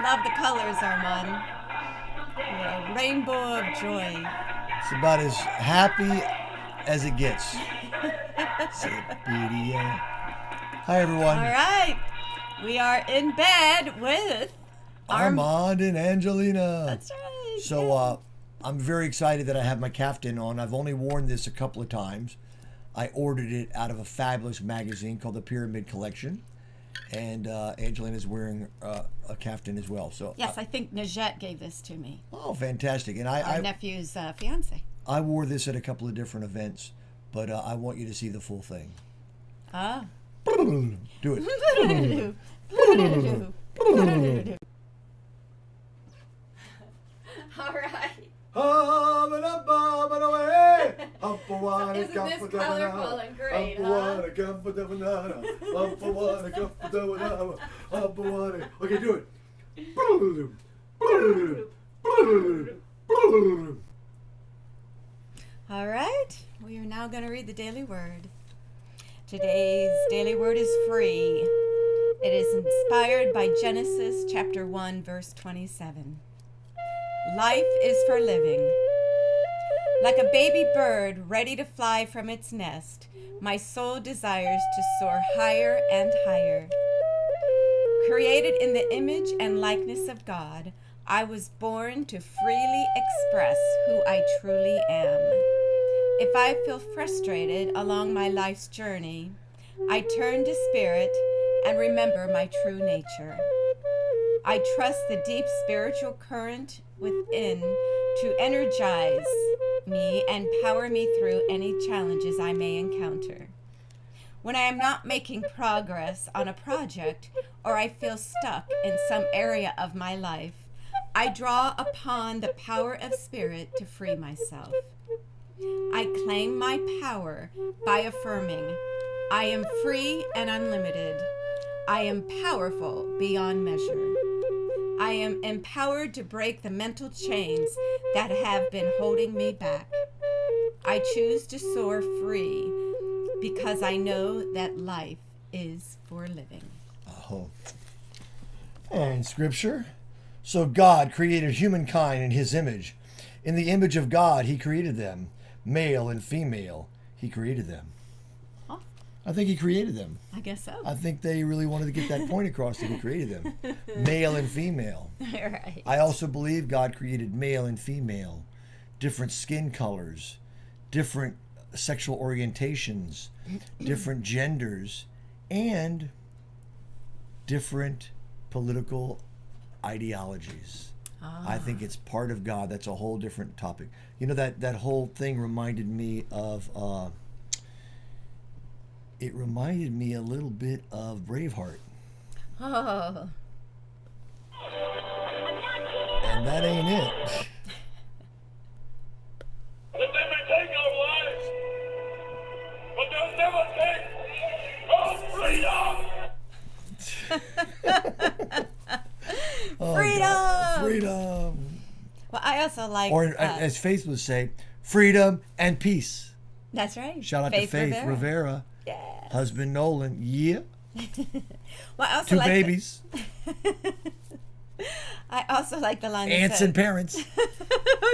Love the colors, Armand. You're a rainbow of joy. It's about as happy as it gets. Hi, everyone. All right. We are in bed with Armand and Angelina. That's right. So I'm very excited that I have my caftan on. I've only worn this a couple of times. I ordered it out of a fabulous magazine called the Pyramid Collection. And Angelina's wearing a caftan as well. So yes, I think Najette gave this to me. Oh, fantastic. And our nephew's fiance. I wore this at a couple of different events, but I want you to see the full thing. Ah. Do it. All right. So isn't this colorful and great, huh? Okay, do it. All right. We are now going to read the daily word. Today's daily word is free. It is inspired by Genesis chapter 1, verse 27. Life is for living. Like a baby bird ready to fly from its nest, my soul desires to soar higher and higher. Created in the image and likeness of God, I was born to freely express who I truly am. If I feel frustrated along my life's journey, I turn to Spirit and remember my true nature. I trust the deep spiritual current within to energize me and power me through any challenges I may encounter. When I am not making progress on a project or I feel stuck in some area of my life, I draw upon the power of Spirit to free myself. I claim my power by affirming, I am free and unlimited. I am powerful beyond measure. I am empowered to break the mental chains that have been holding me back. I choose to soar free because I know that life is for living. Oh. And scripture. So God created humankind in his image. In the image of God, he created them. Male and female, he created them. Huh? I think he created them. I guess so. I think they really wanted to get that point across that he created them. Male and female. Right. I also believe God created male and female, different skin colors, different sexual orientations, different genders, and different political ideologies. I think it's part of God. That's a whole different topic. You know, that whole thing reminded me of, it reminded me a little bit of Braveheart. Oh. And that ain't it. But they may take our lives, but they'll never take our freedom. Oh, Freedom! God. Freedom! Well, I also like... Or as Faith would say, freedom and peace. That's right. Shout out to Faith Rivera. Yes. Husband Nolan. Yeah. Well, I also Two like babies. I also like the line Aunts and parents.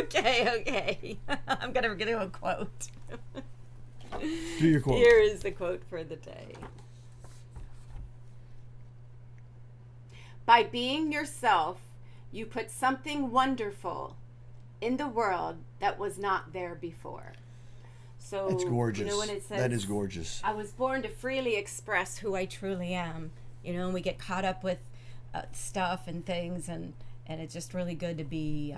Okay. I'm going to give a quote. Do your quote. Here is the quote for the day. By being yourself, you put something wonderful in the world that was not there before. So That's gorgeous. You know, when it says, that is gorgeous. I was born to freely express who I truly am. You know, and we get caught up with stuff and things, and it's just really good to be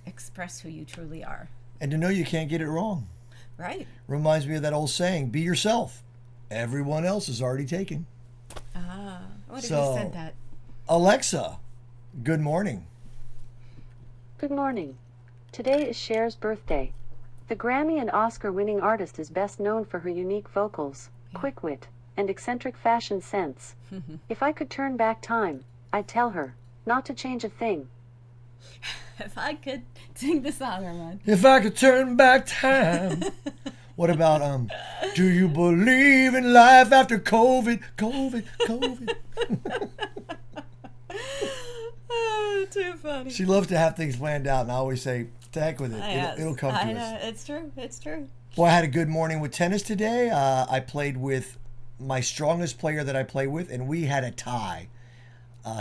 express who you truly are. And to know you can't get it wrong. Right. Reminds me of that old saying, be yourself. Everyone else is already taken. Ah, what if So, you said that? Alexa, good morning. Good morning. Today is Cher's birthday. The Grammy and Oscar-winning artist is best known for her unique vocals, quick wit, and eccentric fashion sense. If I could turn back time, I'd tell her not to change a thing. If I could sing the song, Armand. If I could turn back time. What about, do you believe in life after COVID? Too funny. She loves to have things planned out, and I always say, "To heck with it. It'll come to I us." know. It's true. It's true. Well, I had a good morning with tennis today. I played with my strongest player that I play with, and we had a tie.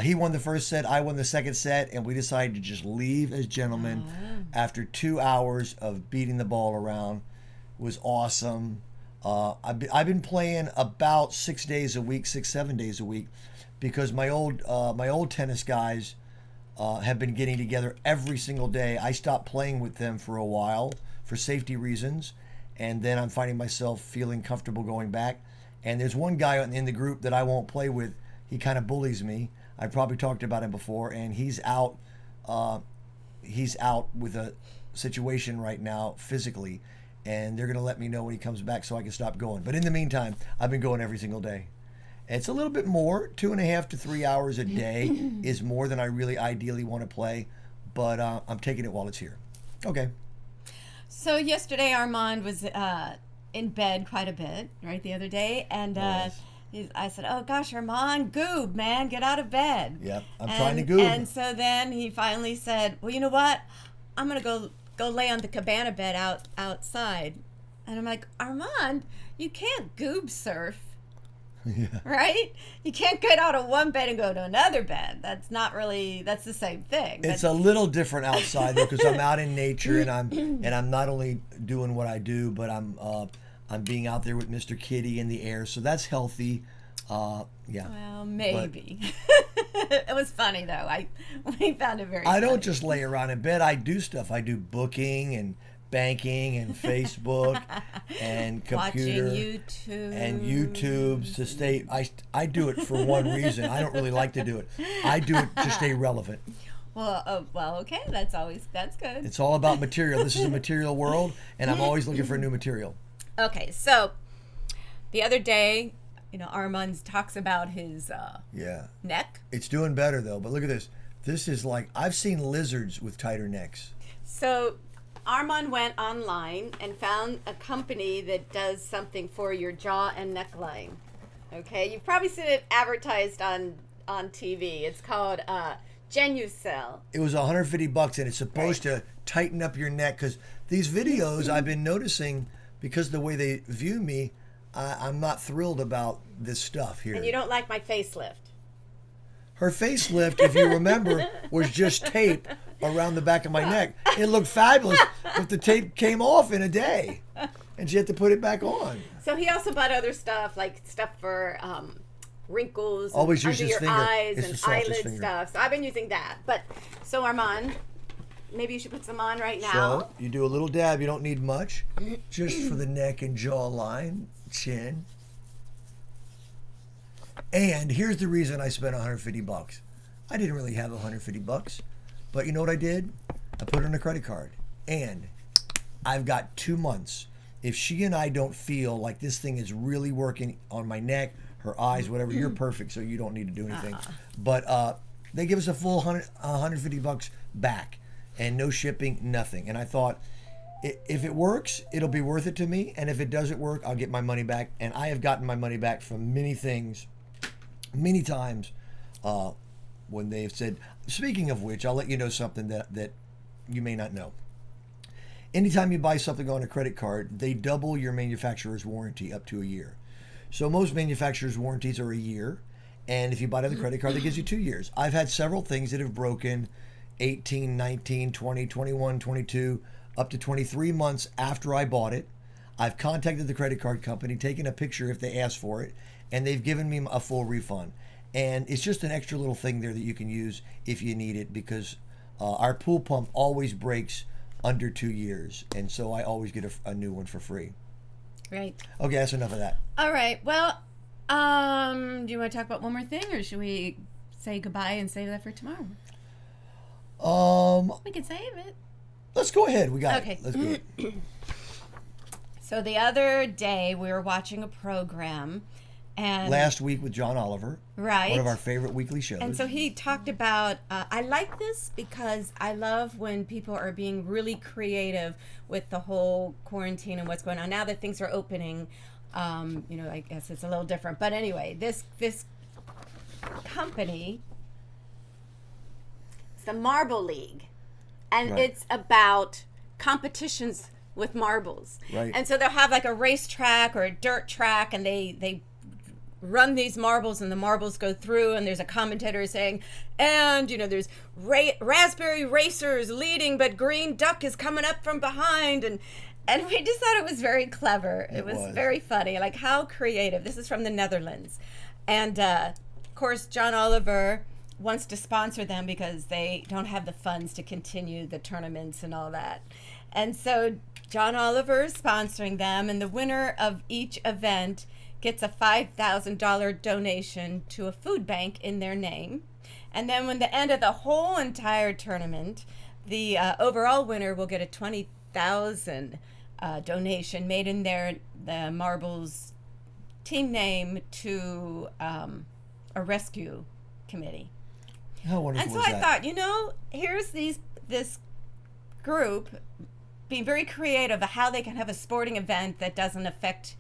He won the first set, I won the second set, and we decided to just leave as gentlemen after 2 hours of beating the ball around. It was awesome. I've been playing about 6 days a week, 7 days a week, because my old tennis guys have been getting together every single day. I stopped playing with them for a while for safety reasons, and then I'm finding myself feeling comfortable going back. And there's one guy in the group that I won't play with. He kind of bullies me. I probably talked about him before, and he's out. He's out with a situation right now physically, and they're going to let me know when he comes back so I can stop going. But in the meantime, I've been going every single day. It's a little bit more. 2.5 to 3 hours a day is more than I really ideally want to play, but I'm taking it while it's here. Okay. So yesterday Armand was in bed quite a bit, right, the other day, and I said, "Oh gosh, Armand, goob, man, get out of bed." Yep, I'm trying to goob. And so then he finally said, "Well, you know what? I'm gonna go lay on the cabana bed outside." And I'm like, "Armand, you can't goob surf." Yeah. Right? You can't get out of one bed and go to another bed. That's the same thing. It's a little different outside though, because I'm out in nature, and I'm not only doing what I do, but I'm being out there with Mr. Kitty in the air, so that's healthy. Yeah. Well, maybe. It was funny though. We found it very I funny. don't just lay around in bed. I do stuff. I do booking and banking and Facebook and computer watching YouTube and YouTubes to stay. I do it for one reason. I don't really like to do it. I do it to stay relevant. Well, okay. That's good. It's all about material. This is a material world, and I'm always looking for new material. Okay, so the other day, Armand talks about his neck. It's doing better though. But look at this. This is like, I've seen lizards with tighter necks. So Armand went online and found a company that does something for your jaw and neckline. Okay, you've probably seen it advertised on TV. It's called Jenya. It was $150, and it's supposed to tighten up your neck, because these videos I've been noticing, because of the way they view me, I'm not thrilled about this stuff here. And you don't like my facelift. Her facelift, if you remember, was just tape around the back of my neck. It looked fabulous, but the tape came off in a day, and she had to put it back on. So he also bought other stuff, like stuff for wrinkles, always and use under his your finger. eyes, It's and the softest eyelid finger. stuff. So I've been using that. But so Armand, maybe you should put some on right now. So you do a little dab. You don't need much, just for the neck and jawline, chin. And here's the reason I spent $150. I didn't really have $150, but you know what I did? I put it on a credit card, and I've got 2 months. If she and I don't feel like this thing is really working on my neck, her eyes, whatever, you're perfect, so you don't need to do anything. But they give us a full $150 back, and no shipping, nothing. And I thought, if it works, it'll be worth it to me, and if it doesn't work, I'll get my money back. And I have gotten my money back from many things, many times, when they've said, speaking of which, I'll let you know something that you may not know. Anytime you buy something on a credit card, they double your manufacturer's warranty up to a year. So most manufacturers' warranties are a year, and if you buy it on the credit card, that gives you 2 years. I've had several things that have broken 18, 19, 20, 21, 22, up to 23 months after I bought it. I've contacted the credit card company, taken a picture if they ask for it, and they've given me a full refund. And it's just an extra little thing there that you can use if you need it, because our pool pump always breaks under 2 years, and so I always get a new one for free. Right. Okay, that's enough of that. All right. Well, do you want to talk about one more thing, or should we say goodbye and save that for tomorrow? We can save it. Let's go ahead. We got Okay. it. Let's do it. So the other day we were watching a program, and Last week with John Oliver, right, one of our favorite weekly shows. and so he talked about. I like this because I love when people are being really creative with the whole quarantine and what's going on now that things are opening. I guess it's a little different, but anyway, this company It's the Marble League. And Right. it's about competitions with marbles. Right. And so they'll have like a racetrack or a dirt track, and they run these marbles, and the marbles go through, and there's a commentator saying, and there's raspberry racers leading, but green duck is coming up from behind, and we just thought it was very clever. It was very funny. Like, how creative. This is from the Netherlands. And of course, John Oliver wants to sponsor them because they don't have the funds to continue the tournaments and all that. And so John Oliver is sponsoring them, and the winner of each event gets a $5,000 donation to a food bank in their name. And then when the end of the whole entire tournament, the overall winner will get a $20,000 donation made in the Marbles team name to a rescue committee. How wonderful And so is I that? thought, here's this group being very creative of how they can have a sporting event that doesn't affect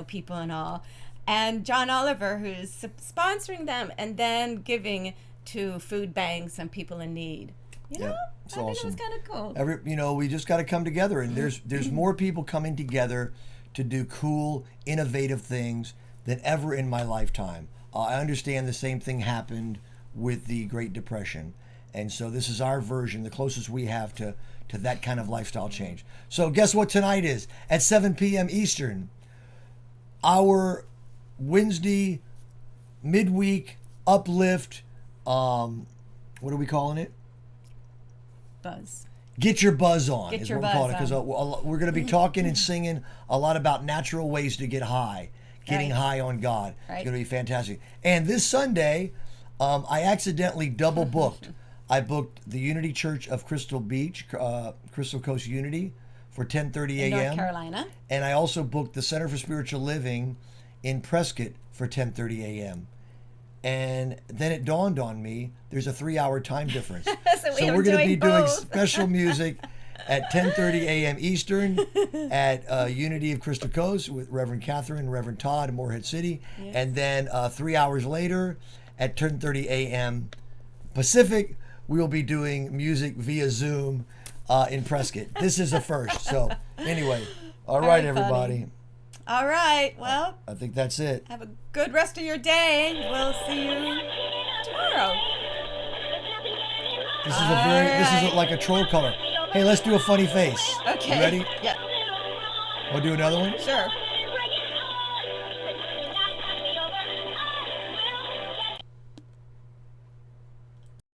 people and all. And John Oliver, who's sponsoring them and then giving to food banks and people in need. Yeah, it's I think awesome. it was kind of cool. We just got to come together, and there's more people coming together to do cool, innovative things than ever in my lifetime. I understand the same thing happened with the Great Depression, and so this is our version, the closest we have to that kind of lifestyle change. So guess what tonight is? At 7 p.m. Eastern, our Wednesday midweek uplift, what are we calling it? Buzz. Get your buzz on. Get is your what we're calling it, buzz because we're going to be talking and singing a lot about natural ways to get high, getting Right. high on God. Right. It's going to be fantastic. And this Sunday, I accidentally double booked. I booked the Unity Church of Crystal Beach, Crystal Coast Unity, for 10:30 In a.m. North Carolina. And I also booked the Center for Spiritual Living in Prescott for 10:30 a.m. And then it dawned on me, there's a 3-hour time difference. So we're going to be doing both. special music at 10:30 a.m. Eastern at Unity of Crystal Coast with Reverend Catherine and Reverend Todd in Morehead City. Yes. And then 3 hours later at 10:30 a.m. Pacific, we will be doing music via Zoom in Prescott. This is a first. So anyway, all right, Very everybody. funny. All right. Well, I think that's it. have a good rest of your day. We'll see you tomorrow. This is like a troll color. Hey, let's do a funny face. Okay. You ready? Yeah. We'll do another one? Sure.